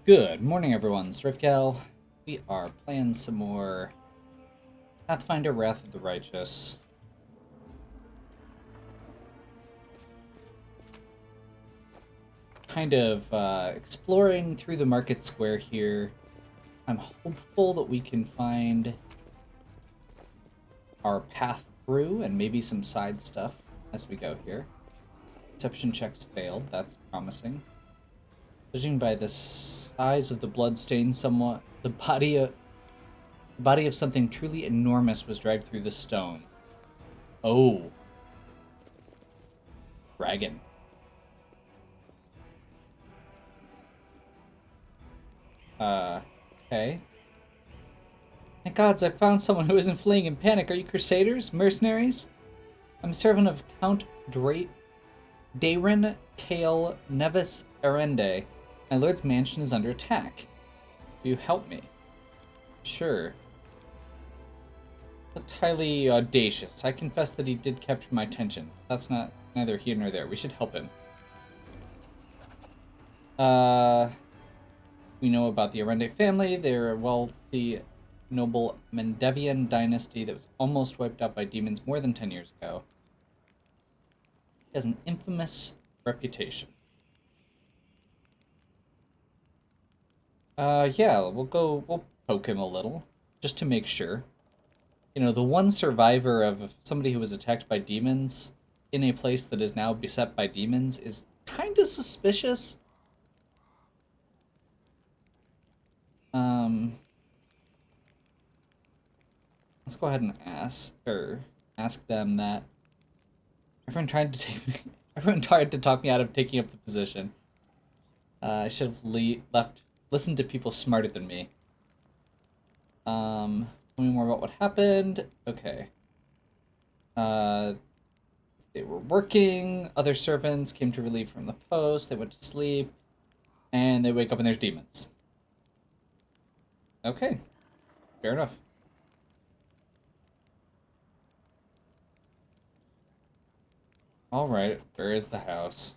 Good morning, everyone. Strifgal. We are playing some more Pathfinder Wrath of the Righteous. Kind of exploring through the market square here. I'm hopeful that we can find our path through and maybe some side stuff as we go here. Perception checks failed. That's promising. Judging by the size of the bloodstain, somewhat the body of something truly enormous was dragged through the stone. Oh. Dragon. Okay. Thank gods, I found someone who isn't fleeing in panic. Are you crusaders? Mercenaries? I'm a servant of Count Dayrin Kale Nevis Arende. My lord's mansion is under attack. Will you help me? Sure. Looked highly audacious. I confess that he did capture my attention. That's neither here nor there. We should help him. We know about the Arende family. They're a wealthy, noble Mendevian dynasty that was almost wiped out by demons more than 10 years ago. It has an infamous reputation. Yeah, we'll poke him a little, just to make sure. You know, the one survivor of somebody who was attacked by demons in a place that is now beset by demons is kind of suspicious. Let's go ahead and ask them that. Everyone tried to talk me out of taking up the position. I should have listened to people smarter than me. Tell me more about what happened. Okay. They were working. Other servants came to relieve from the post. They went to sleep, and they wake up and there's demons. Okay, fair enough. All right, where is the house?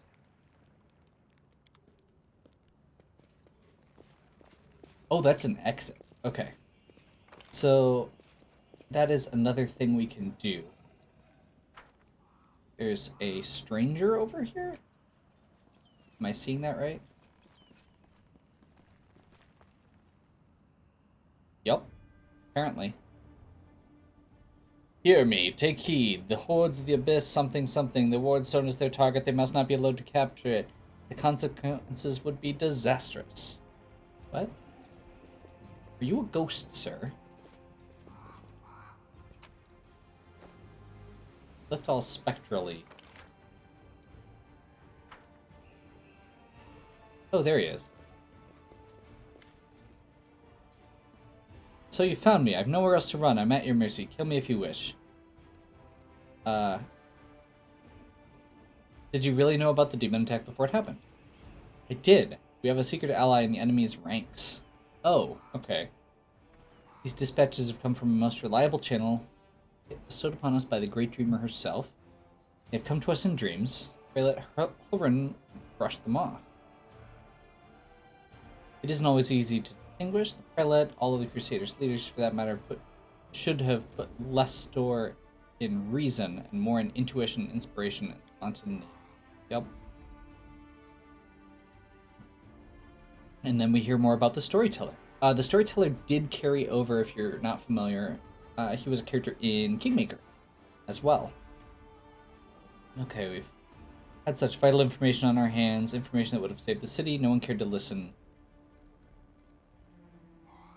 Oh, that's an exit. Okay. So, that is another thing we can do. There's a stranger over here? Am I seeing that right? Yup. Apparently. Hear me, take heed. The hordes of the abyss, something. The wardstone is their target. They must not be allowed to capture it. The consequences would be disastrous. What? Are you a ghost, sir? Looked all spectrally. Oh, there he is. So you found me. I've nowhere else to run. I'm at your mercy. Kill me if you wish. Did you really know about the demon attack before it happened? I did. We have a secret ally in the enemy's ranks. Oh, okay. These dispatches have come from a most reliable channel bestowed upon us by the great dreamer herself. They have come to us in dreams. We let Horan brush them off. It isn't always easy to distinguish. The prelate, all of the Crusaders' leaders for that matter, should have put less store in reason and more in intuition, inspiration, and spontaneity. Yep. And then we hear more about the Storyteller. The Storyteller did carry over, if you're not familiar. He was a character in Kingmaker as well. Okay, we've had such vital information on our hands, information that would have saved the city. No one cared to listen.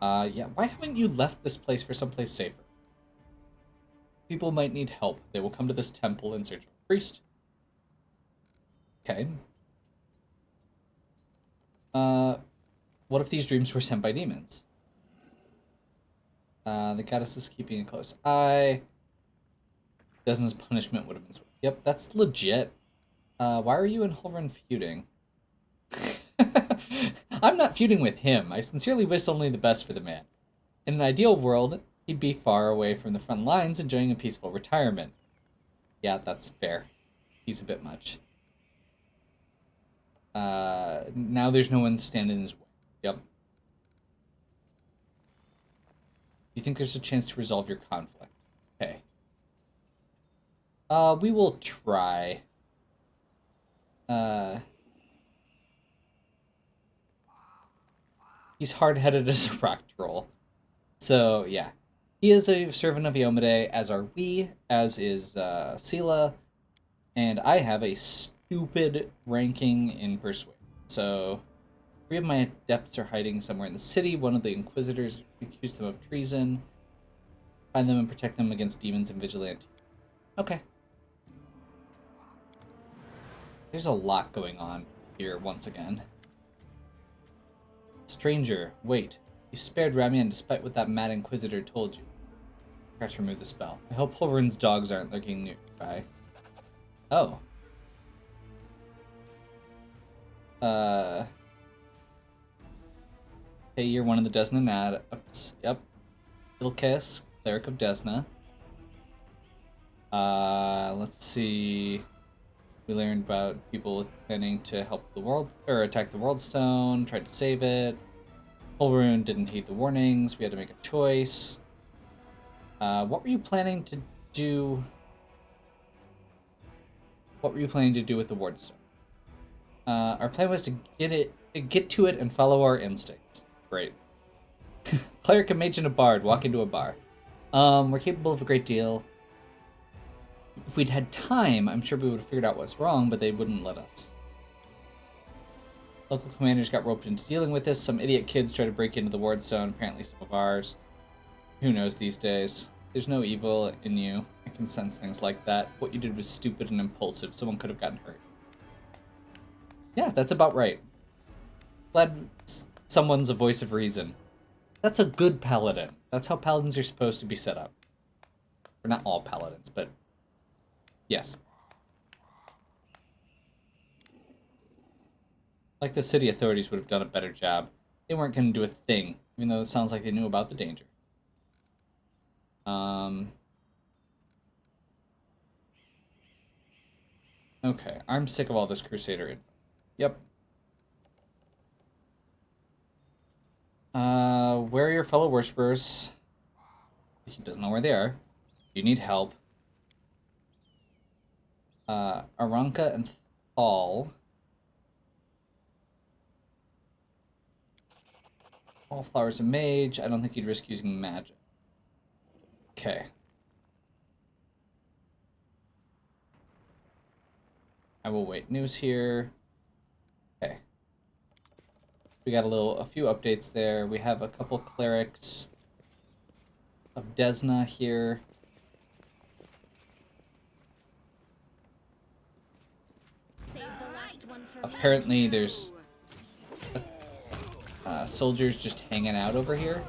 Yeah, why haven't you left this place for someplace safer? People might need help. They will come to this temple in search of a priest. Okay. What if these dreams were sent by demons? The goddess is keeping a close eye. Desna's punishment would have been swift. Yep, that's legit. Why are you and Holren feuding? I'm not feuding with him. I sincerely wish only the best for the man. In an ideal world, he'd be far away from the front lines, enjoying a peaceful retirement. Yeah, that's fair. He's a bit much. Now there's no one standing in his way. Yep. You think there's a chance to resolve your conflict? Okay. We will try. He's hard-headed as a rock troll. So, yeah. He is a servant of Iomade, as are we, as is Sela, and I have a stupid ranking in Persuasion. So, 3 of my adepts are hiding somewhere in the city. One of the Inquisitors accused them of treason. Find them and protect them against demons and vigilantes. Okay. There's a lot going on here once again. Stranger, wait. You spared Ramian despite what that mad Inquisitor told you. Perhaps remove the spell. I hope Pulverin's dogs aren't lurking nearby. Oh. Hey, you're one of the Desna adepts. Yep. Ilkis, Cleric of Desna. Let's see. We learned about people planning to help the world, or attack the World Stone, tried to save it. Pulverin didn't heed the warnings. We had to make a choice. What were you planning to do? What were you planning to do with the Ward Stone? Our plan was to get to it and follow our instincts. Great. Cleric, a mage, and a bard walk into a bar. We're capable of a great deal. If we'd had time, I'm sure we would have figured out what's wrong, but they wouldn't let us. Local commanders got roped into dealing with this. Some idiot kids tried to break into the Ward Stone, apparently some of ours. Who knows these days? There's no evil in you. I can sense things like that. What you did was stupid and impulsive. Someone could have gotten hurt. Yeah, that's about right. Glad someone's a voice of reason. That's a good paladin. That's how paladins are supposed to be set up. Or not all paladins, but yes. Like the city authorities would have done a better job. They weren't going to do a thing, even though it sounds like they knew about the danger. Okay, I'm sick of all this Crusader info. Yep. Where are your fellow worshippers? He doesn't know where they are. You need help. Aranka and Thal. Wallflower's a mage. I don't think he'd risk using magic. Okay. I will wait. News here. Okay. We got a few updates there. We have a couple clerics of Desna here. Apparently there's soldiers just hanging out over here.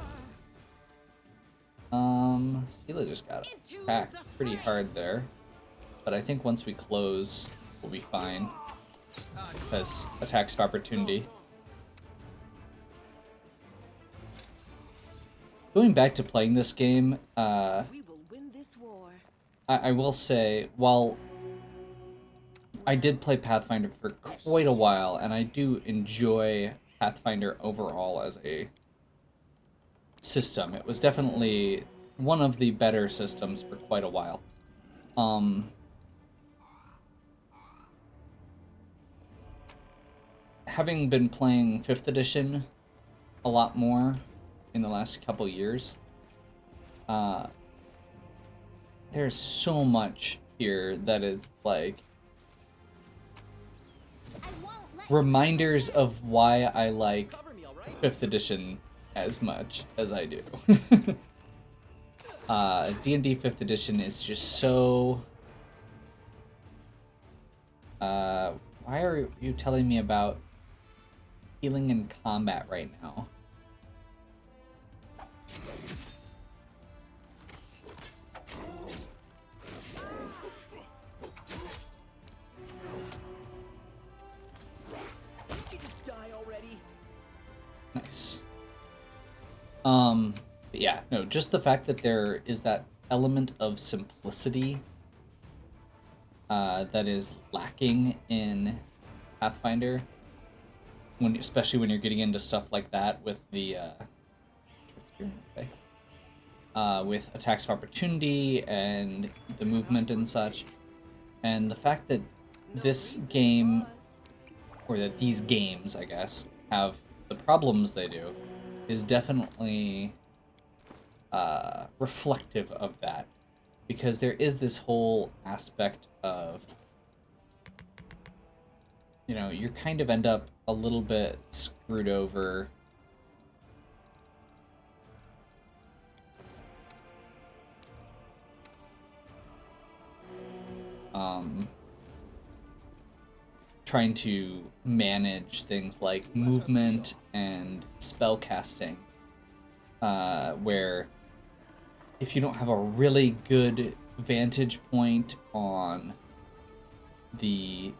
Stila just got attacked pretty hard there. But I think once we close, we'll be fine. Because attacks of opportunity. Going back to playing this game, I will say, while I did play Pathfinder for quite a while, and I do enjoy Pathfinder overall as a system. It was definitely one of the better systems for quite a while. Having been playing 5th edition a lot more in the last couple years, there's so much here that is like reminders of why I like 5th edition as much as I do. D&D 5th edition is just so... why are you telling me about healing in combat right now? Nice. Yeah, no, just the fact that there is that element of simplicity that is lacking in Pathfinder especially when you're getting into stuff like that with the okay. With attacks of opportunity and the movement and such. And the fact that this game, or that these games, I guess, have the problems they do, is definitely reflective of that. Because there is this whole aspect of, you kind of end up a little bit screwed over. Trying to manage things like movement and spell casting, where if you don't have a really good vantage point on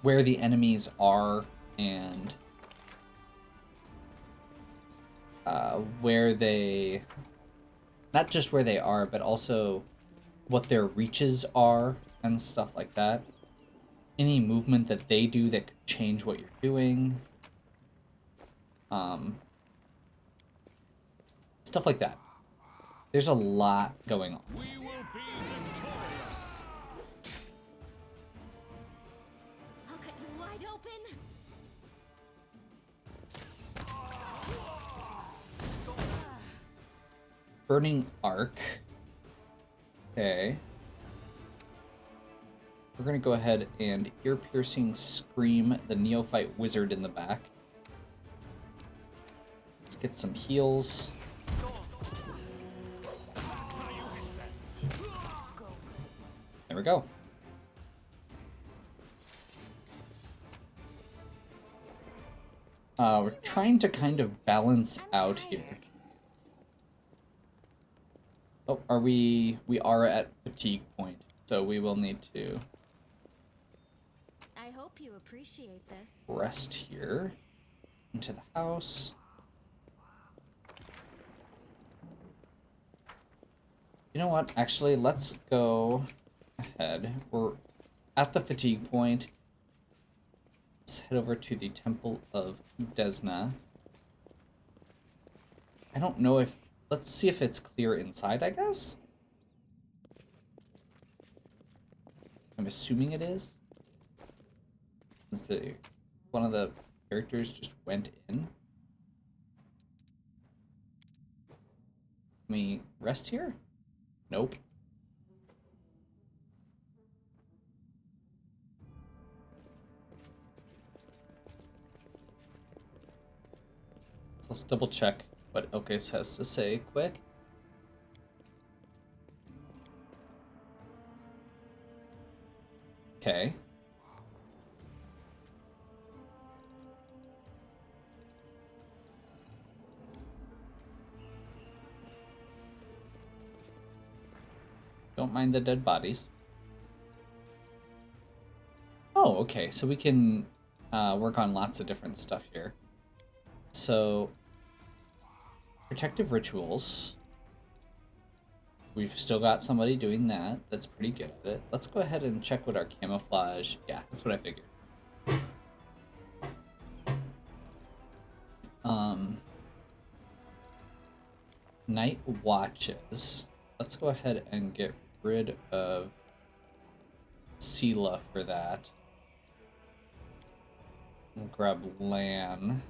where the enemies are and where they, not just where they are, but also what their reaches are and stuff like that. Any movement that they do that could change what you're doing. Stuff like that. There's a lot going on. We will be victorious. I'll cut you wide open. Burning Arc. Okay. We're going to go ahead and ear-piercing scream the neophyte wizard in the back. Let's get some heals. There we go. We're trying to kind of balance out here. Oh, we are at fatigue point, so we will need to I hope you appreciate this. rest here. Into the house. You know what? Actually, let's go ahead. We're at the fatigue point. Let's head over to the Temple of Desna. I don't know if... Let's see if it's clear inside, I guess? I'm assuming it is. Since one of the characters just went in. Can we rest here? Nope. Let's double check what Ilkis has to say quick. Okay. Don't mind the dead bodies. Oh, okay. So we can work on lots of different stuff here. So, protective rituals. We've still got somebody doing that. That's pretty good at it. Let's go ahead and check what our camouflage... Yeah, that's what I figured. Night watches. Let's go ahead and get rid of Sela for that. We'll grab Lan.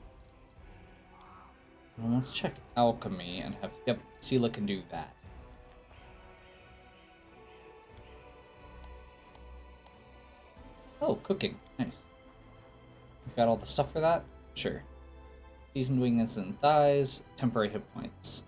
And let's check alchemy and have... Yep, Sela can do that. Oh, cooking. Nice. We've got all the stuff for that? Sure. Seasoned wings and thighs. Temporary hit points.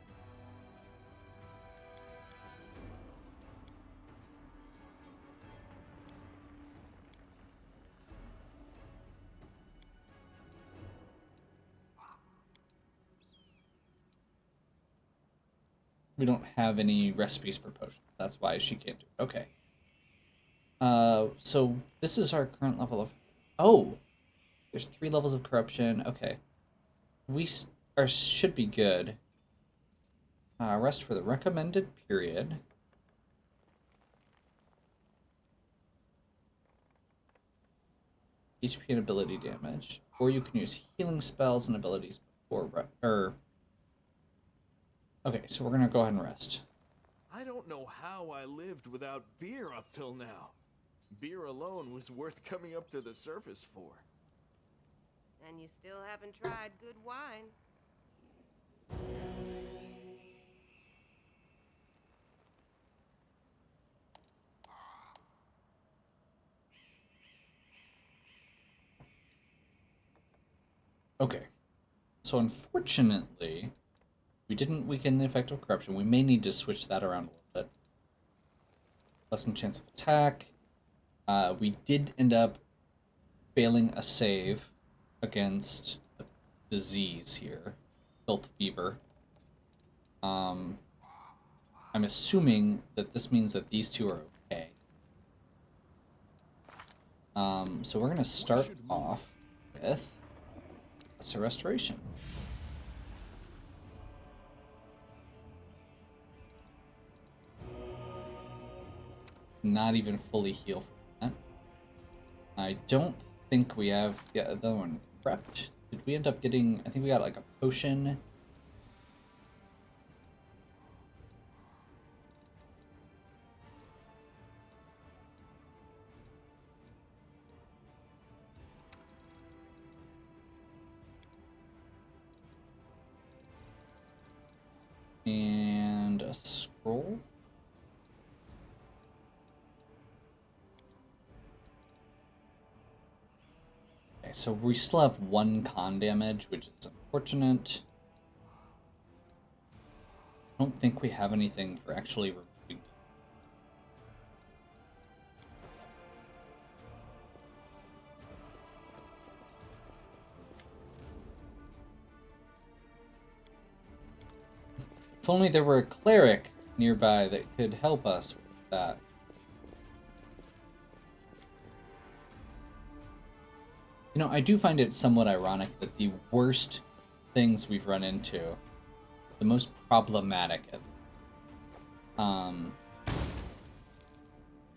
We don't have any recipes for potions. That's why she can't do it. Okay. So this is our current level of... Oh! There's 3 levels of corruption. Okay. We should be good. Rest for the recommended period. HP and ability damage. or you can use healing spells and abilities before okay, so we're gonna go ahead and rest. I don't know how I lived without beer up till now. Beer alone was worth coming up to the surface for. And you still haven't tried good wine. Okay, so unfortunately, we didn't weaken the effect of corruption. We may need to switch that around a little bit. Lessen chance of attack. We did end up failing a save against a disease here, filth fever. I'm assuming that this means that these two are okay. So we're gonna start off with a restoration. Not even fully heal from that. I don't think we have the other one prepped. Did we end up getting... I think we got like a potion. And a scroll. Okay, so we still have one con damage, which is unfortunate. I don't think we have anything for actually removing. If only there were a cleric nearby that could help us with that. You know, I do find it somewhat ironic that the worst things we've run into, the most problematic,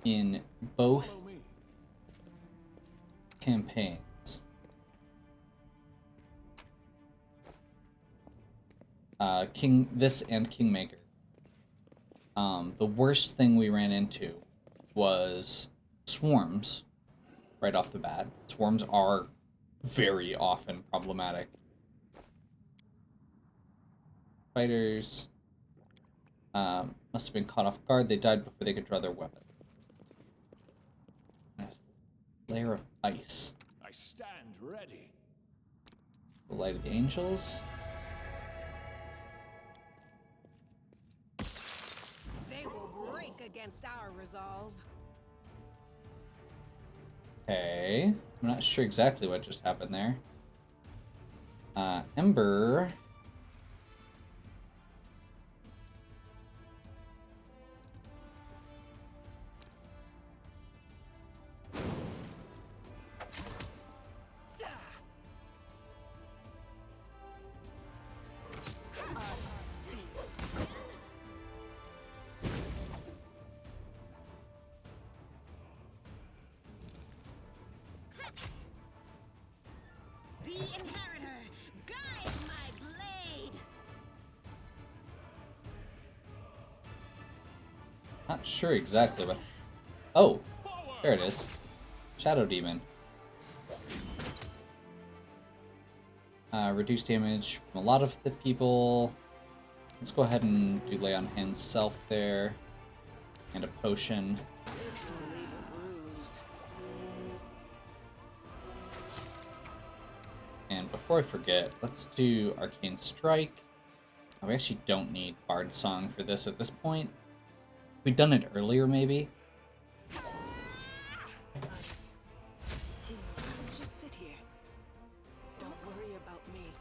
in both Follow me. campaigns, this and Kingmaker, the worst thing we ran into was swarms. Right off the bat, swarms are very often problematic. Fighters must have been caught off guard. They died before they could draw their weapon. Layer of ice. I stand ready. The light of the angels. They will break against our resolve. Okay, I'm not sure exactly what just happened there. Ember. The Inheritor, guide my blade! Not sure exactly what... Oh, there it is. Shadow Demon. Reduce damage from a lot of the people. Let's go ahead and do Lay on Hands Self there. And a potion. This will leave a bruise. And before I forget, let's do Arcane Strike. We actually don't need Bard Song for this at this point. If we'd done it earlier, maybe. Just sit here. Don't worry about me.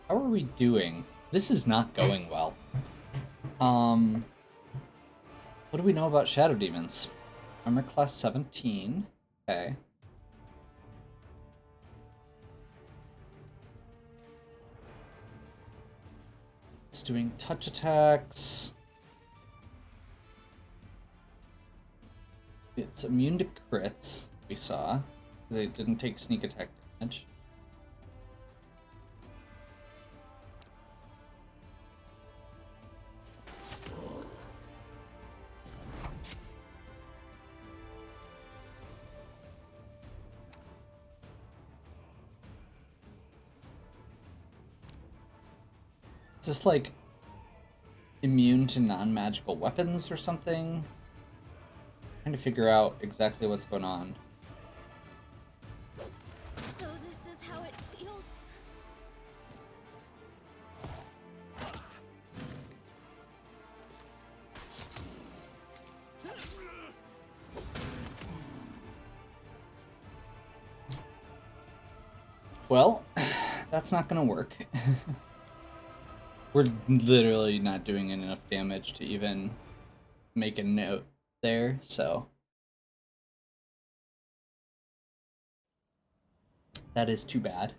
How are we doing? This is not going well. What do we know about Shadow Demons? Armor class 17. Okay. Let's doing touch attacks. It's immune to crits, we saw. They didn't take sneak attack damage. Is this like immune to non-magical weapons or something? Trying to figure out exactly what's going on. So this is how it feels. Well, that's not gonna work. We're literally not doing enough damage to even make a note there, so that is too bad.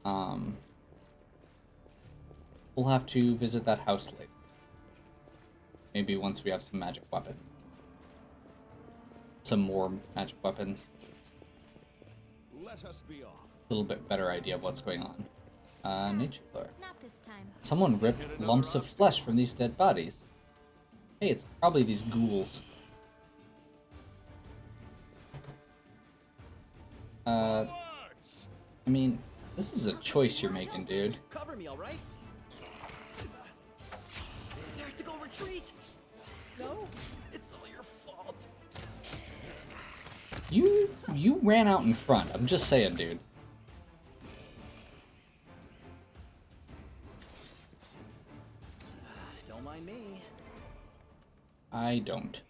We'll have to visit that house later. Maybe once we have some magic weapons. Some more magic weapons. Let us be off. A little bit better idea of what's going on. Nature lore. Not this time. Someone ripped lumps of flesh from these dead bodies. Hey, it's probably these ghouls. I mean, this is a choice you're making, dude. Cover me, all right? Tactical retreat. No, it's all your fault. You ran out in front. I'm just saying, dude. Don't mind me. I don't.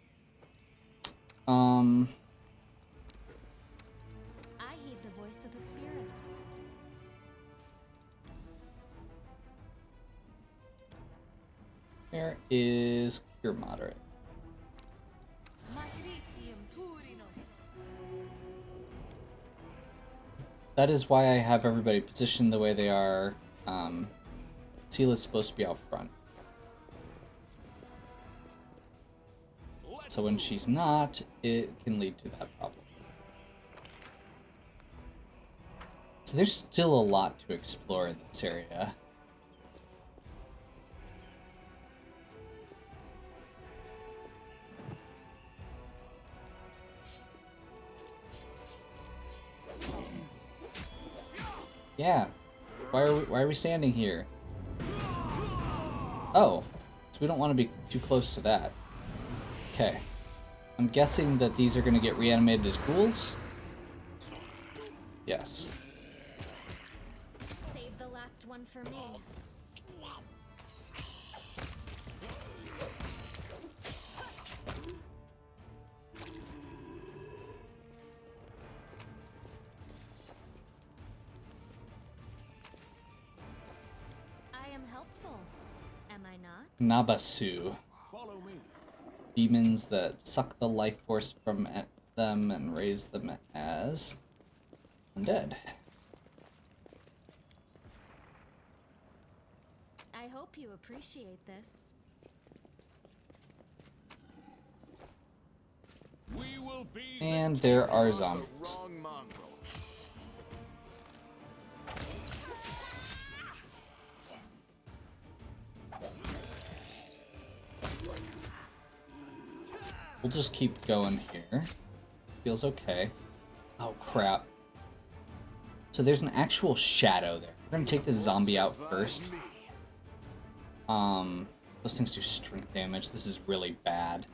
I heed the voice of the spirits. Where is Cure Moderate? That is why I have everybody positioned the way they are. Seela's supposed to be out front. So when she's not, it can lead to that problem. So there's still a lot to explore in this area. Yeah. Why are we standing here? Oh, so we don't want to be too close to that. Okay. I'm guessing that these are going to get reanimated as ghouls? Yes. Save the last one for me. I am helpful, am I not? Nabasu. Follow me. Demons that suck the life force from them and raise them as undead. I hope you appreciate this. We will be And the there are champions of the zombies. wrong mongrel. We'll just keep going here. Feels okay. Oh, crap. So there's an actual shadow there. We're gonna take this zombie out first. Those things do strength damage. This is really bad.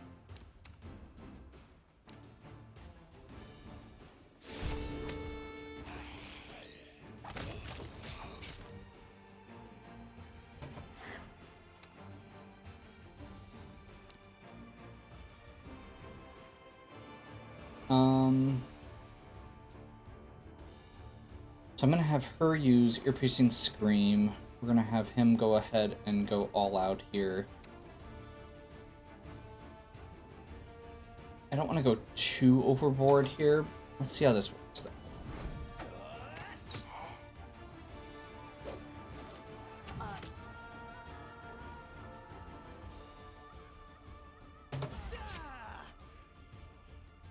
So I'm gonna have her use ear-piercing scream. We're gonna have him go ahead and go all out here. I don't want to go too overboard here. Let's see how this works, though.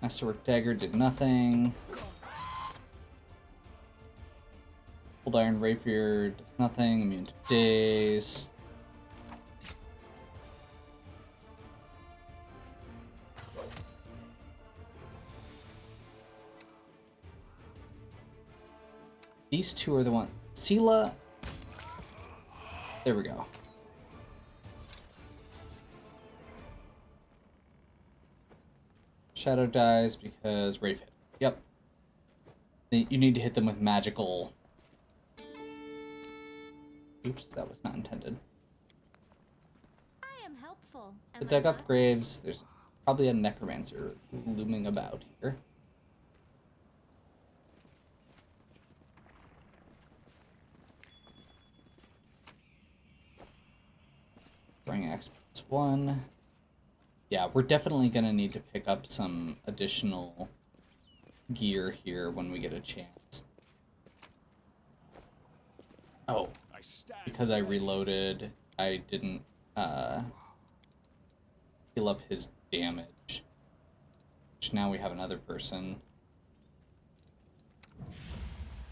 Masterwork Dagger did nothing. Old Iron Rapier does nothing. Immune to daze. These two are the ones. Sela. There we go. Shadow dies because Wraith hit. Yep. You need to hit them with magical. Oops, that was not intended. I am helpful. To dug up graves, there's probably a necromancer looming about here. Throwing axe +1. Yeah, we're definitely going to need to pick up some additional gear here when we get a chance. Oh, because I reloaded, I didn't heal up his damage. Which now we have another person.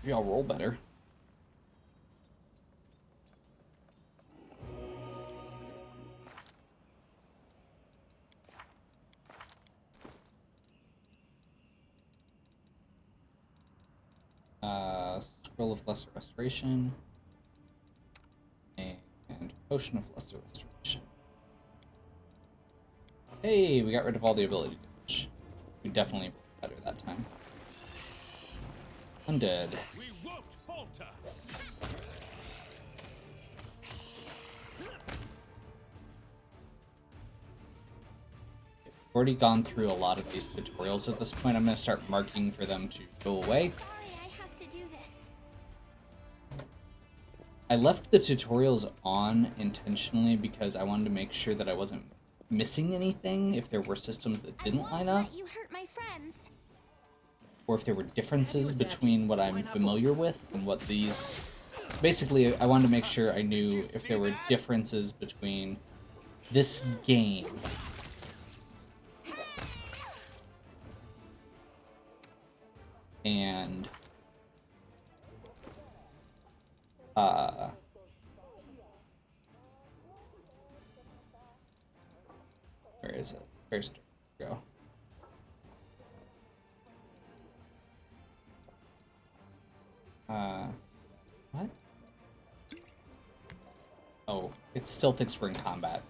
Maybe I'll roll better. Scroll of Lesser Restoration. And Potion of Lesser Restoration. Hey, we got rid of all the ability damage. We definitely rolled better that time. Undead. We won't falter. We've already gone through a lot of these tutorials at this point. I'm going to start marking for them to go away. Sorry, I have to do this. I left the tutorials on intentionally because I wanted to make sure that I wasn't missing anything if there were systems that didn't line up, Let you hurt my friends. or if there were differences between what I'm familiar with and what these... Basically, I wanted to make sure I knew if there were differences between this game and where is it? Where's it go? What? Oh, it still thinks we're in combat.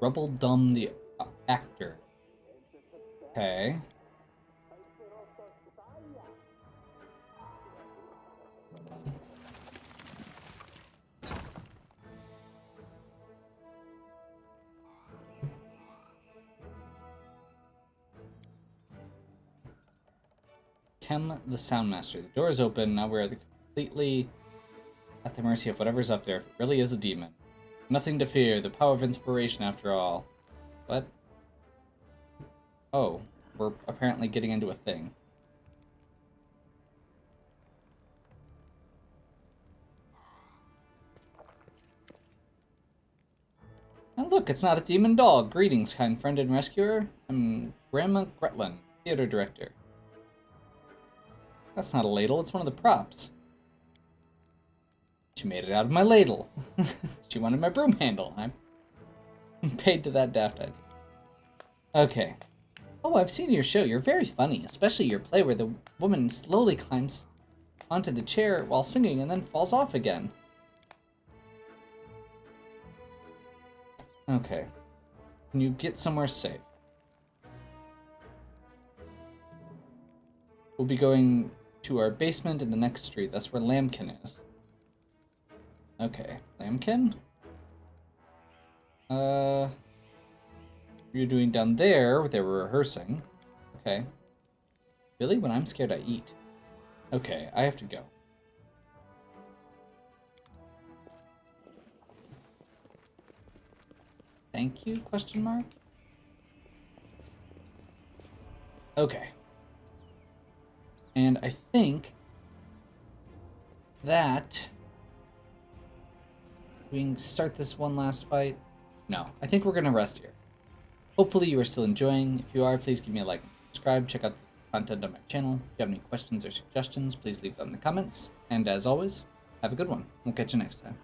Rubble Dumb the actor. Okay. Kem the Soundmaster. The door is open. Now we're completely at the mercy of whatever's up there. If it really is a demon. Nothing to fear. The power of inspiration, after all. What? Oh, we're apparently getting into a thing. Oh, look, it's not a demon dog. Greetings, kind friend and rescuer. I'm Grandma Gretlin, theater director. That's not a ladle, it's one of the props. She made it out of my ladle. She wanted my broom handle. I'm paid to that daft idea. Okay. Oh, I've seen your show. You're very funny, especially your play where the woman slowly climbs onto the chair while singing and then falls off again. Okay. Can you get somewhere safe? We'll be going to our basement in the next street. That's where Lambkin is. Okay. Lambkin? What you're doing down there, they were rehearsing. Okay. Really? When I'm scared, I eat. Okay, I have to go. Thank you, question mark? Okay. And I think that we can start this one last fight. No, I think we're going to rest here. Hopefully you are still enjoying. If you are, please give me a like and subscribe. Check out the content on my channel. If you have any questions or suggestions, please leave them in the comments. And as always, have a good one. We'll catch you next time.